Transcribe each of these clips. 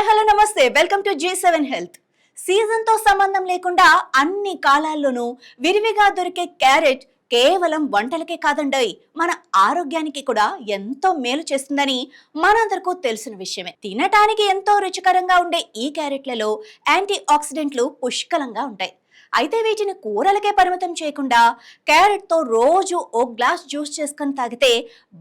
Hi hello నమస్తే welcome to G7 health. Season తో సంబంధం లేకుండా అన్ని కాలాల్లోనూ విరివిగా దొరికే క్యారెట్ కేవలం వంటలకే కాదండోయ్, మన ఆరోగ్యానికి కూడా ఎంతో మేలు చేస్తుందని మనందరికీ తెలిసిన విషయమే. తినటానికి ఎంతో రుచికరంగా ఉండే ఈ క్యారెట్లలో యాంటీ ఆక్సిడెంట్లు పుష్కలంగా ఉంటాయి. అయితే వీటిని కూరలకే పరిమితం చేయకుండా క్యారెట్ తో రోజు ఓ గ్లాస్ జ్యూస్ చేసుకొని తాగితే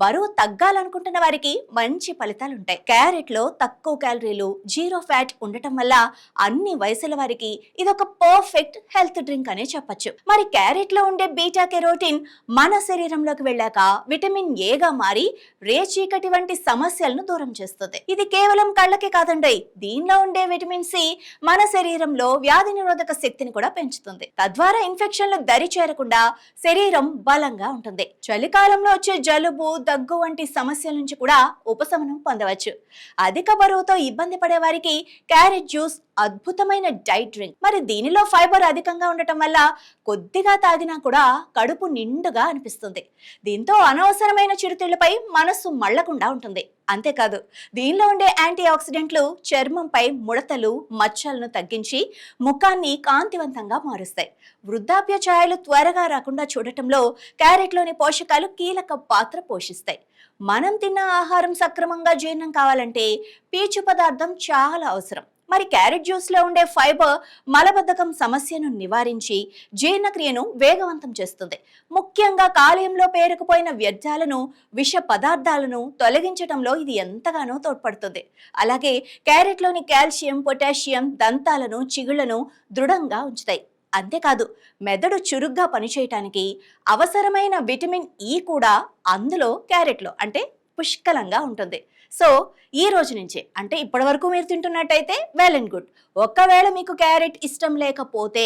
బరువు తగ్గాలనుకుంటున్న వారికి మంచి ఫలితాలు ఉంటాయి. క్యారెట్ లో తక్కువ క్యాలరీలు, జీరో ఫ్యాట్ ఉండటం వల్ల అన్ని వయసుల వారికి ఇదొక పర్ఫెక్ట్ హెల్త్ డ్రింక్ అనే చెప్పొచ్చు. మరి క్యారెట్ లో ఉండే బీటా కెరోటిన్ మన శరీరంలోకి వెళ్ళాక విటమిన్ ఏగా మారి రేచీకటి వంటి సమస్యలను దూరం చేస్తుంది. ఇది కేవలం కళ్ళకే కాదండి, దీనిలో ఉండే విటమిన్ సి మన శరీరంలో వ్యాధి నిరోధక శక్తిని కూడా పెంచుతుంది. తద్వారా ఇన్ఫెక్షన్లు దరి చేరకుండా శరీరం బలంగా ఉంటుంది. చలికాలంలో వచ్చే జలుబు, దగ్గు వంటి సమస్యల నుంచి కూడా ఉపశమనం పొందవచ్చు. అధిక బరువుతో ఇబ్బంది పడే వారికి క్యారెట్ జ్యూస్ అద్భుతమైన డైట్ డ్రింక్. మరి దీనిలో ఫైబర్ అధికంగా ఉండటం వల్ల కొద్దిగా తాగినా కూడా కడుపు నిండుగా అనిపిస్తుంది. దీంతో అనవసరమైన చిరుతిళ్లపై మనస్సు మళ్లకుండా ఉంటుంది. అంతేకాదు, దీనిలో ఉండే యాంటీ ఆక్సిడెంట్లు చర్మంపై ముడతలు, మచ్చలను తగ్గించి ముఖాన్ని కాంతివంతంగా మారుస్తాయి. వృద్ధాప్య ఛాయలు త్వరగా రాకుండా చూడటంలో క్యారెట్లోని పోషకాలు కీలక పాత్ర పోషిస్తాయి. మనం తిన్న ఆహారం సక్రమంగా జీర్ణం కావాలంటే పీచు పదార్థం చాలా అవసరం. మరి క్యారెట్ జ్యూస్ లో ఉండే ఫైబర్ మలబద్ధకం సమస్యను నివారించి జీర్ణక్రియను వేగవంతం చేస్తుంది. ముఖ్యంగా కాలేయంలో పేరుకుపోయిన వ్యర్థాలను, విష పదార్థాలను తొలగించడంలో ఇది ఎంతగానో తోడ్పడుతుంది. అలాగే క్యారెట్ లోని కాల్షియం, పొటాషియం దంతాలను, చిగుళ్లను దృఢంగా ఉంచుతాయి. అంతేకాదు, మెదడు చురుగ్గా పనిచేయటానికి అవసరమైన విటమిన్ ఈ కూడా అందులో క్యారెట్లో అంటే పుష్కలంగా ఉంటుంది. సో ఈ రోజు నుంచి అంటే ఇప్పటి వరకు మీరు తింటున్నట్టయితే వెల్ అండ్ గుడ్. ఒకవేళ మీకు క్యారెట్ ఇష్టం లేకపోతే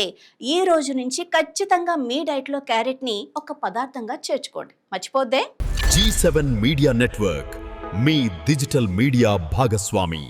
ఈ రోజు నుంచి ఖచ్చితంగా మీ డైట్ లో క్యారెట్ ని ఒక పదార్థంగా చేర్చుకోండి, మర్చిపోద్దే. G7 మీడియా నెట్వర్క్, మీ డిజిటల్ మీడియా భాగస్వామి.